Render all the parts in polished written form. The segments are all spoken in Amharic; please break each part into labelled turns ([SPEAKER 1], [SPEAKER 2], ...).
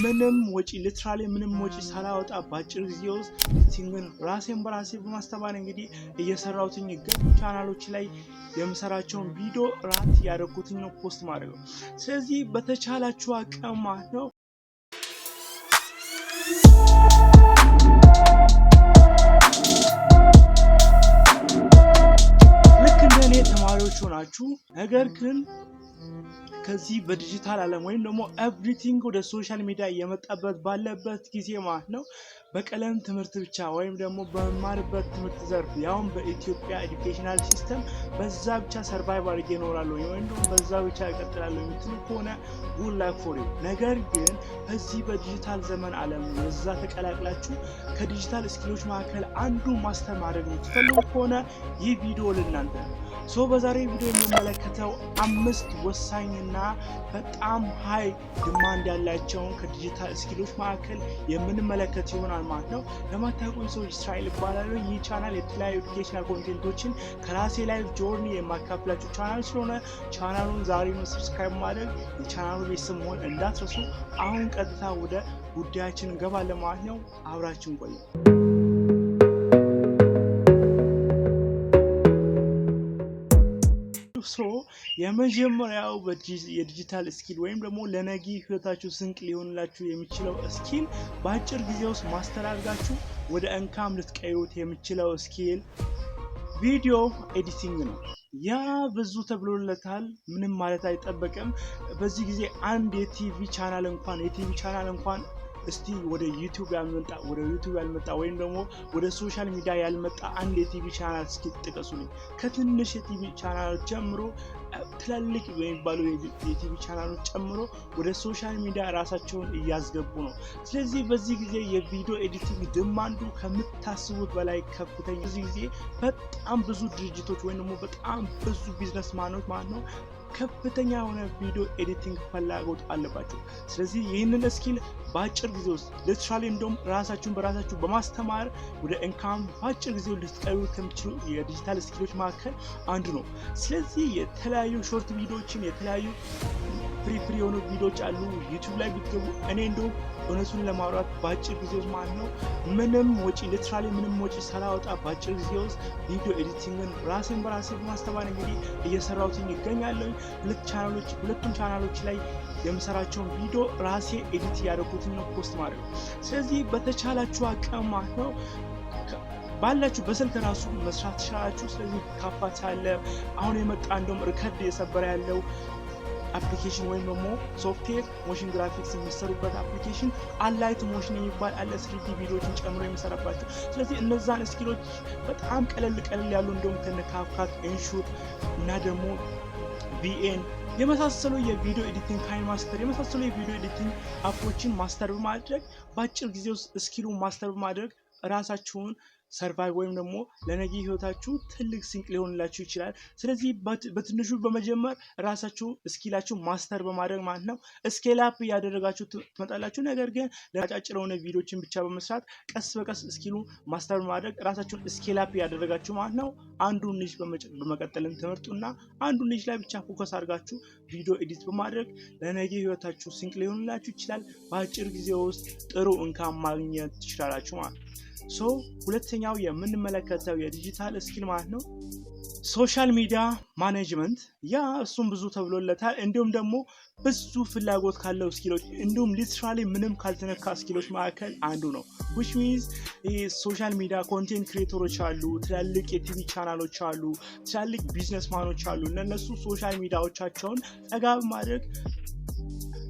[SPEAKER 1] ምንም ወጪ ሊትራሊ ምንም ወጪ ሳላወጣ ባጭር ጊዜ ውስጥ ኤዲቲንግን ራሴን በራሴ በማስተማር እንግዲህ እየሰራሁትኝ ይገኛል። ቻናሎች ላይ የምሰራቸውን ቪዲዮ ራት ያደረኩትኝ ነው ፖስት ማድረግ። ስለዚህ በተቻላችሁ አቅም ማለት ነው ልክ እንደኔ ተማሪዎች ሆናችሁ ነገር ግን ከዚህ በዲጂታል ዓለም ወይም ደግሞ ኤቭሪቲንግ ወደ ሶሻል ሚዲያ እየመጣበት ባለበት ጊዜ ማለት ነው በቀለም ትምህርት ብቻ ወይም ደግሞ በመማርበት ትምህርት ዘርፍ ያውም በኢትዮጵያ ኤዱኬሽናል ሲስተም በዛ ብቻ ሰርቫይቭ አድርጌ እኖራለሁ ወይም ደግሞ በዛ ብቻ እቀጥላለሁ የምትሉ ከሆነ ጉድ ላክ ፎር ዩ። ነገር ግን በዚህ በዲጂታል ዘመን ዓለም በዛ ተቀላቅላችሁ ከዲጂታል ስኪሎች መካከል አንዱ ማስተር ማድረግ የምትፈልጉ ከሆነ ይህ ቪዲዮ ለእናንተ ነው። በዛሬ ቪዲዮ የምንመለከተው 5 ወሳኝና በጣም ሃይ ዲማንድ ያላቸውን ከዲጂታል ስኪሎች መካከል የምንመለከት ይሆናል ማለት ነው። ለማታውቁኝ ሰዎች እስራኤል ይባላል። ይህ ቻናል የተለያዩ ኤዱኬሽናል ኮንቴንቶችን ከራሴ ላይፍ ጆርኒ የማካፍላችሁ ቻናል ስለሆነ ቻናሉን ዛሬውን ሰብስክራይብ ማድረግ የቻናሉ ቤተሰብ መሆን እንዳትረሱ። አሁን ቀጥታ ወደ ጉዳያችን እንገባለን ማለት ነው። አብራችን ቆዩ። የመጀመሪያው የዲጂታል ስኪል ወይም ደግሞ ለነገ ህይወታችሁ ስንቅ ሊሆንላችሁ የሚችለው ስኪል በአጭር ጊዜ ውስጥ ማስተር አድርጋችሁ ወደ ኢንካም ልትቀይሩት የሚችለው ስኪል ቪዲዮ ኤዲቲንግ ነው። ያ ብዙ ተብሎለታል፣ ምንም ማለት አይጠበቅም። በዚህ ጊዜ አንድ የቲቪ ቻናል እንኳን እስቲ ወደ ዩቲዩብ ያልመጣ ወይም ደግሞ ወደ ሶሻል ሚዲያ ያልመጣ አንድ የቲቪ ቻናል እስኪ ጥቀሱልኝ። ከትንሽ የቲቪ ቻናሎች ጀምሮ ትላልቅ የሚባሉ የቲቪ ቻናሎች ጨምሮ ወደ ሶሻል ሚዲያ ራሳቸውን እያስገቡ ነው። ስለዚህ በዚህ ጊዜ የቪዲዮ ኤዲቲንግ ዲማንዱ ከምታስቡት በላይ ከፍተኛ። በዚህ ጊዜ በጣም ብዙ ድርጅቶች ወይም ደግሞ በጣም ብዙ ቢዝነስማኖች ማለት ነው ከፍተኛ የሆነ ቪዲዮ ኤዲቲንግ ፍላጎት አለባቸው። ስለዚህ ይህንን ስኪል በአጭር ጊዜ ውስጥ ሊትራሊ እንደውም ራሳችሁን በራሳችሁ በማስተማር ወደ ኢንካም በአጭር ጊዜ ልትቀይሩ ከሚችሉ የዲጂታል ስኪሎች መካከል አንዱ ነው። ስለዚህ የተለያዩ ሾርት ቪዲዮዎችን የተለያዩ ፍሪ የሆኑ ቪዲዮዎች አሉ ዩቲዩብ ላይ ቢገቡ እኔ እንደውም እውነቱን ለማውራት በአጭር ጊዜ ውስጥ ማለት ነው ምንም ወጪ ሊትራሊ ምንም ወጪ ሳላወጣ በአጭር ጊዜ ውስጥ ቪዲዮ ኤዲቲንግን ራሴን በራሴ በማስተማር እንግዲህ እየሰራሁትኝ ይገኛለሁ። ሁለቱም ቻናሎች ላይ የምሰራቸውን ቪዲዮ ራሴ ኤዲት ያደረኩትን ነው ፖስት ማድረግ። ስለዚህ በተቻላችሁ አቅም ማለት ነው ባላችሁ በስልክ ራሱ መስራት ትችላላችሁ። ስለዚህ ካፓት አለ አሁን የመጣ እንደውም ሪከርድ የሰበረ ያለው አፕሊኬሽን ወይም ደግሞ ሶፍትዌር ሞሽን ግራፊክስ የሚሰሩበት አፕሊኬሽን አላይት ሞሽን የሚባል አለ 3D ቪዲዮዎችን ጨምሮ የሚሰራባቸው። ስለዚህ እነዛን ስኪሎች በጣም ቀለል ያሉ እንደውም ከነካፕካት ኢንሹት እና ደግሞ ቪኤን የመሳሰሉ የቪዲዮ ኤዲቲንግ ካይን ማስተር የመሳሰሉ የቪዲዮ ኤዲቲንግ አፖችን ማስተር በማድረግ በአጭር ጊዜ ውስጥ ስኪሉን ማስተር በማድረግ ራሳችሁን ሰርቫይቭ ወይም ደግሞ ለነገ ህይወታችሁ ትልቅ ስንቅ ሊሆንላችሁ ይችላል። ስለዚህ በትንሹ በመጀመር ራሳችሁ ስኪላችሁ ማስተር በማድረግ ማለት ነው ስኬል አፕ ያደረጋችሁ ትመጣላችሁ። ነገር ግን ለአጫጭር የሆነ ቪዲዮችን ብቻ በመስራት ቀስ በቀስ ስኪሉ ማስተር በማድረግ ራሳችሁን ስኬል አፕ ያደረጋችሁ ማለት ነው አንዱን ኒሽ በመቀጠልን ትምህርቱና አንዱን ኒሽ ላይ ብቻ ፎከስ አድርጋችሁ ቪዲዮ ኤዲት በማድረግ ለነገ ህይወታችሁ ስንቅ ሊሆንላችሁ ይችላል። በአጭር ጊዜ ውስጥ ጥሩ ኢንካም ማግኘት ትችላላችሁ ማለት ነው። ሁለተኛው የምንመለከተው የዲጂታል ስኪል ማለት ነው ሶሻል ሚዲያ ማኔጅመንት። ያ እሱም ብዙ ተብሎለታል። እንዲሁም ደግሞ ብዙ ፍላጎት ካለው ስኪሎች እንዲሁም ሊትራሊ ምንም ካልተነካ ስኪሎች መካከል አንዱ ነው። which means ሶሻል ሚዲያ ኮንቴንት ክሬተሮች አሉ፣ ትላልቅ የቲቪ ቻናሎች አሉ፣ ትላልቅ ቢዝነስማኖች አሉ። እነሱ ሶሻል ሚዲያዎቻቸውን ጠጋ በማድረግ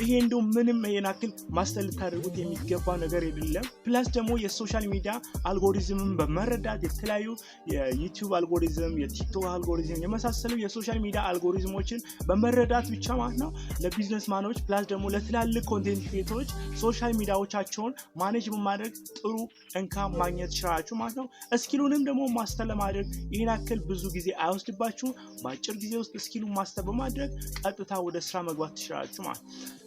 [SPEAKER 1] ይሄ እንደው ምንም የናክል ማስተር ልታደርጉት የሚገባ ነገር አይደለም። ፕላስ ደግሞ የሶሻል ሚዲያ አልጎሪዝምን በመረዳት የተለያዩ የዩቲዩብ አልጎሪዝም፣ የቲክቶክ አልጎሪዝም የመሳሰሉ የሶሻል ሚዲያ አልጎሪዝሞችን በመረዳት ብቻ ማለት ነው ለቢዝነስማኖች ፕላስ ደግሞ ለትላልቅ ኮንቴንት ክሬተሮች ሶሻል ሚዲያዎቻቸውን ማኔጅ በማድረግ ጥሩ ኢንካም ማግኘት ይችላሉ ማለት ነው። ስኪሉንም ደግሞ ማስተር ለማድረግ ይሄን ያክል ብዙ ጊዜ አይወስድባችሁ። በአጭር ጊዜ ውስጥ ስኪሉን ማስተር በማድረግ ቀጥታ ወደ ስራ መግባት ትችላላችሁ ማለት ነው።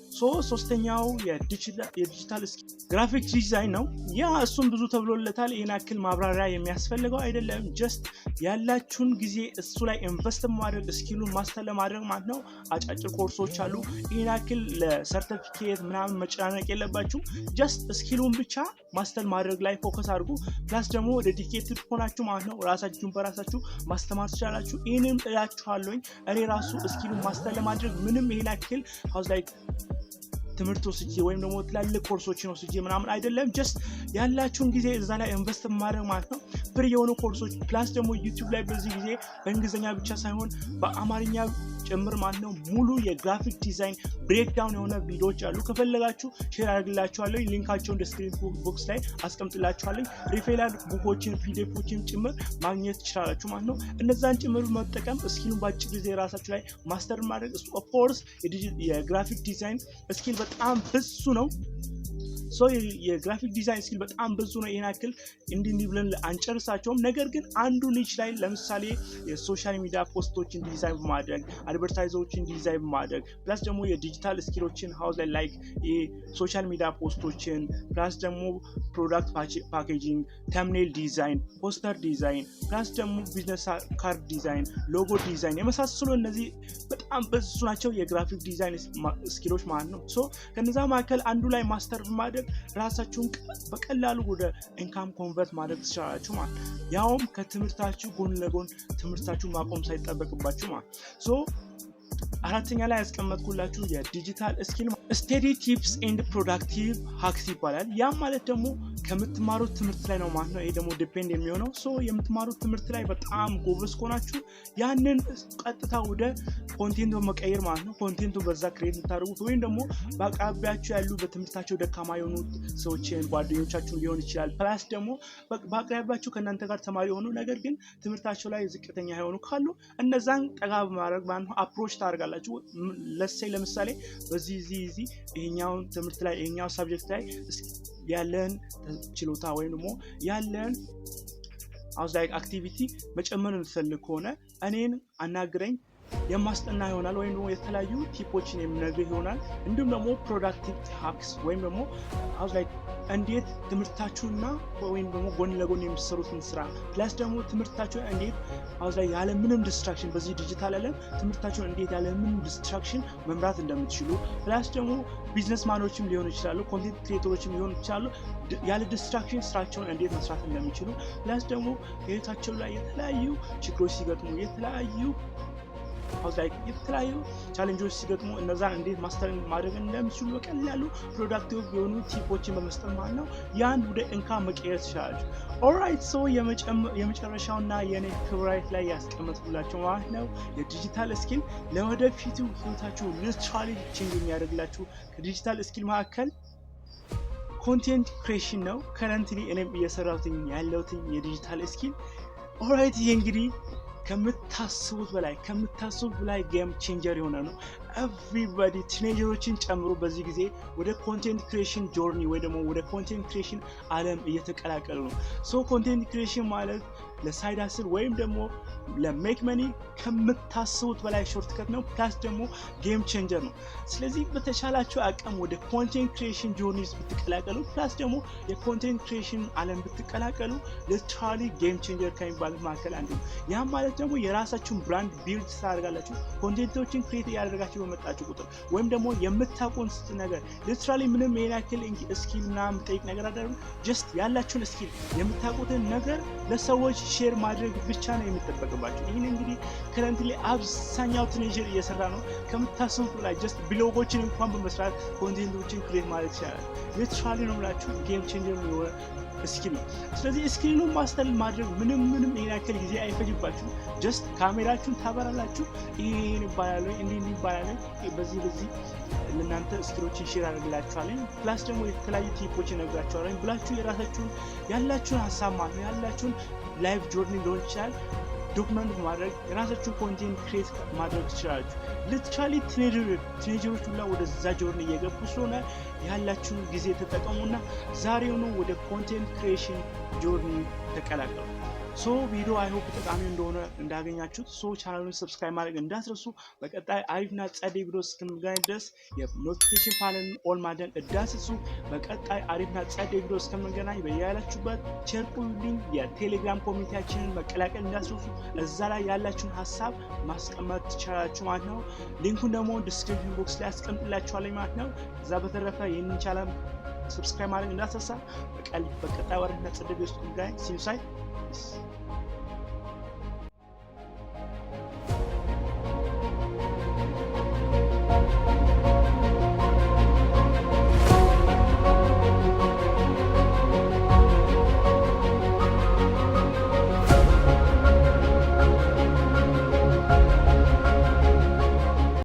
[SPEAKER 1] ሶስተኛው የዲጂታል ስኪል ግራፊክ ዲዛይን ነው። ያ እሱም ብዙ ተብሎለታል። ይሄን ያክል ማብራሪያ የሚያስፈልገው አይደለም። ጀስት ያላችሁን ጊዜ እሱ ላይ ኢንቨስት ማድረግ ስኪሉን ማስተር ለማድረግ ማለት ነው። አጫጭር ኮርሶች አሉ። ይሄን ያክል ለሰርቲፊኬት ምናምን መጨናነቅ የለባችሁ። ጀስት ስኪሉን ብቻ ማስተር ማድረግ ላይ ፎከስ አድርጉ። ፕላስ ደግሞ ዴዲኬትድ ሆናችሁ ማለት ነው ራሳችሁን በራሳችሁ ማስተማር ትችላላችሁ። ይህንም እላችኋለሁኝ። እኔ ራሱ ስኪሉን ማስተር ለማድረግ ምንም ይሄን ያክል ትምህርት ወስጄ ወይም ደግሞ ትላልቅ ኮርሶችን ወስጄ ምናምን አይደለም። ጀስት ያላችሁን ጊዜ እዛ ላይ ኢንቨስት ማድረግ ማለት ነው። ፍሪ የሆኑ ኮርሶች ፕላስ ደግሞ ዩቲዩብ ላይ በዚህ ጊዜ በእንግሊዝኛ ብቻ ሳይሆን በአማርኛ ጭምር ማለት ነው ሙሉ የግራፊክ ዲዛይን ብሬክዳውን የሆነ ቪዲዮዎች አሉ። ከፈለጋችሁ ሼር አድርግላችኋለሁ። ሊንካቸውን ዲስክሪፕሽን ቦክስ ላይ አስቀምጥላችኋለሁ። ሪፌራል ቡኮችን ፒዲኤፎችን ጭምር ማግኘት ትችላላችሁ ማለት ነው። እነዛን ጭምር መጠቀም ስኪሉን ባጭር ጊዜ ራሳችሁ ላይ ማስተር ማድረግ ኦፍ ኮርስ የግራፊክ ዲዛይን ስኪል በጣም ብዙ ነው። የግራፊክ ዲዛይን ስኪል በጣም ብዙ ነው። ይሄን ያክል እንዲህ ብለን አንጨርሳቸውም። ነገር ግን አንዱ ኒች ላይ ለምሳሌ የሶሻል ሚዲያ ፖስቶችን ዲዛይን በማድረግ አድቨርታይዘሮችን ዲዛይን በማድረግ ፕላስ ደግሞ የዲጂታል ስኪሎችን ሃውስ ላይ ላይክ የሶሻል ሚዲያ ፖስቶችን ፕላስ ደግሞ ፕሮዳክት ፓኬጂንግ፣ ተምኔል ዲዛይን፣ ፖስተር ዲዛይን ፕላስ ደግሞ ቢዝነስ ካርድ ዲዛይን፣ ሎጎ ዲዛይን የመሳሰሉ እነዚህ በጣም ብዙ ናቸው የግራፊክ ዲዛይን ስኪሎች ማለት ነው። ከነዛ መካከል አንዱ ላይ ማስተር በማድረግ ራሳችሁን በቀላሉ ወደ ኢንካም ኮንቨርት ማድረግ ትችላላችሁ ማለት ነው። ያውም ከትምህርታችሁ ጎን ለጎን ትምህርታችሁን ማቆም ሳይጠበቅባችሁ ማለት። አራተኛ ላይ ያስቀመጥኩላችሁ የዲጂታል ስኪል ስቴዲ ቲፕስ ኤንድ ፕሮዳክቲቭ ሃክስ ይባላል። ያም ማለት ደግሞ ከምትማሩት ትምህርት ላይ ነው ማለት ነው። ይሄ ደግሞ ዲፔንድ የሚሆነው የምትማሩት ትምህርት ላይ በጣም ጎበዝ ከሆናችሁ ያንን ቀጥታ ወደ ኮንቴንት በመቀየር ማለት ነው ኮንቴንቱን በዛ ክሬት የምታደርጉት ወይም ደግሞ በአቅራቢያችሁ ያሉ በትምህርታቸው ደካማ የሆኑ ሰዎችን ጓደኞቻችሁን ሊሆን ይችላል። ፕላስ ደግሞ በአቅራቢያችሁ ከእናንተ ጋር ተማሪ የሆኑ ነገር ግን ትምህርታቸው ላይ ዝቅተኛ የሆኑ ካሉ እነዛን ጠጋ በማድረግ ማለት ነው አፕሮች ታደርጋላችሁ። ለምሳሌ በዚህ ይሄኛውን ትምህርት ላይ ይሄኛው ሳብጀክት ላይ ያለን ችሎታ ወይም ደግሞ ያለን አክቲቪቲ መጨመር እንፈልግ ከሆነ እኔን አናግረኝ የማስጠና ይሆናል ወይም ደግሞ የተለያዩ ቲፖችን የምነግርህ ይሆናል። እንዲሁም ደግሞ ፕሮዳክቲቭ ሃክስ ወይም ደግሞ እንዴት ትምህርታችሁና ወይም ደግሞ ጎን ለጎን የምትሰሩትን ስራ ፕላስ ደግሞ ትምህርታችሁን እንዴት ያለ ምንም ዲስትራክሽን በዚህ ዲጂታል ዓለም ትምህርታችሁን እንዴት ያለ ምንም ዲስትራክሽን መምራት እንደምትችሉ ፕላስ ደግሞ ቢዝነስማኖችም ሊሆኑ ይችላሉ፣ ኮንቴንት ክሬተሮችም ሊሆኑ ይችላሉ ያለ ዲስትራክሽን ስራቸውን እንዴት መስራት እንደሚችሉ ፕላስ ደግሞ ህይወታቸው ላይ የተለያዩ ችግሮች ሲገጥሙ የተለያዩ ቻሌንጆች ሲገጥሙ እነዛን እንዴት ማስተር ማድረግ እንደሚችሉ በቀላሉ ፕሮዳክቲቭ የሆኑ ቲፖችን በመስጠት ማለት ነው ያን ወደ ኢንካም መቀየር ትችላላችሁ። ኦልራይት የመጨረሻውና የኔ ፌቨራይት ላይ ያስቀመጥኩላችሁ ማለት ነው የዲጂታል ስኪል ለወደፊቱ ህይወታችሁ ሊትራሊ ቼንጅ የሚያደርግላችሁ ከዲጂታል ስኪል መካከል ኮንቴንት ክሬሽን ነው። ከረንትሊ እኔም እየሰራሁት ያለሁት የዲጂታል ስኪል ኦልራይት ይሄ እንግዲህ ከምታስቡት በላይ ጌም ቼንጀር የሆነ ነው። ኤቭሪባዲ ቲኔጀሮችን ጨምሮ በዚህ ጊዜ ወደ ኮንቴንት ክሬሽን ጆርኒ ወይ ደግሞ ወደ ኮንቴንት ክሬሽን ዓለም እየተቀላቀሉ ነው። ኮንቴንት ክሬሽን ማለት ለሳይድ ሃስል ወይም ደግሞ ለሜክ መኒ ከምታስቡት በላይ ሾርትከት ነው። ፕላስ ደግሞ ጌም ቼንጀር ነው። ስለዚህ በተቻላችሁ አቅም ወደ ኮንቴንት ክሬሽን ጆርኒስ ብትቀላቀሉ ፕላስ ደግሞ የኮንቴንት ክሬሽን ዓለም ብትቀላቀሉ ሊትራሊ ጌም ቼንጀር ከሚባሉት መካከል አንዱ ነው። ያም ማለት ደግሞ የራሳችሁን ብራንድ ቢልድ ታደርጋላችሁ። ኮንቴንቶችን ክሬት እያደረጋችሁ በመጣችሁ ቁጥር ወይም ደግሞ የምታውቁን ነገር ሊትራሊ ምንም ይሄን ያክል ስኪል ምናምን የምጠይቅ ነገር አይደለም። ጀስት ያላችሁን ስኪል የምታውቁትን ነገር ለሰዎች ሼር ማድረግ ብቻ ነው የሚጠበቅባችሁ። ይህን እንግዲህ ከረንትሊ አብዛኛው ቲኔጀር እየሰራ ነው። ከምታስቡት ላይ ጀስት ብሎጎችን እንኳን በመስራት ኮንቴንቶችን ክሬት ማድረግ ይችላል። ሊትራሊ ነው ብላችሁ ጌም ቼንጀር የሆነ ስኪል ነው። ስለዚህ ስኪሉን ማስተር ማድረግ ምንም ይሄን ያክል ጊዜ አይፈጅባችሁ። ጀስት ካሜራችሁን ታበራላችሁ። ይሄን ይባላል እንዲህ ይባላል በዚህ ለእናንተ ስኪሎችን ሼር አድርግላችኋለሁ። ፕላስ ደግሞ የተለያዩ ቲፖችን እነግራችኋለሁ ብላችሁ ያላችሁን ሀሳብ ማለት ነው ያላችሁን ላይፍ ጆርኒ ሊሆን ይችላል ዶክመንት ማድረግ የራሳችሁን ኮንቴንት ክሬት ማድረግ ትችላላችሁ። ሊትራሊ ቲኔጀሮች ሁላ ወደዛ ጆርኒ እየገቡ ስለሆነ ያላችሁን ጊዜ ተጠቀሙና ዛሬውኑ ወደ ኮንቴንት ክሬሽን ጆርኒ ተቀላቀሉ። ሶ ቪዲዮ አይ ሆፕ ጠቃሚ እንደሆነ እንዳገኛችሁት። ሶ ቻናሉን ሰብስክራይብ ማድረግ እንዳትረሱ። በቀጣይ አሪፍና ጸዴ ቪዲዮ እስከምንገናኝ ድረስ የኖቲፊኬሽን ፓነልን ኦን ማድረግ እንዳትረሱ። በቀጣይ አሪፍና ጸዴ ቪዲዮ እስከምንገናኝ በያላችሁበት ቸር ቆዩልኝ። የቴሌግራም ኮሚኒቲያችንን መቀላቀል እንዳትረሱ። እዛ ላይ ያላችሁን ሀሳብ ማስቀመጥ ትችላላችሁ ማለት ነው። ሊንኩን ደግሞ ዲስክሪፕሽን ቦክስ ላይ አስቀምጥላችኋለሁ ማለት ነው። እዛ በተረፈ ይህንን ቻናል ሰብስክራይብ ማድረግ እንዳትረሳ። በቀጣይ ወደ ነጽ ቪዲዮ ውስጥ እንገናኝ። ሲዩ ሳይ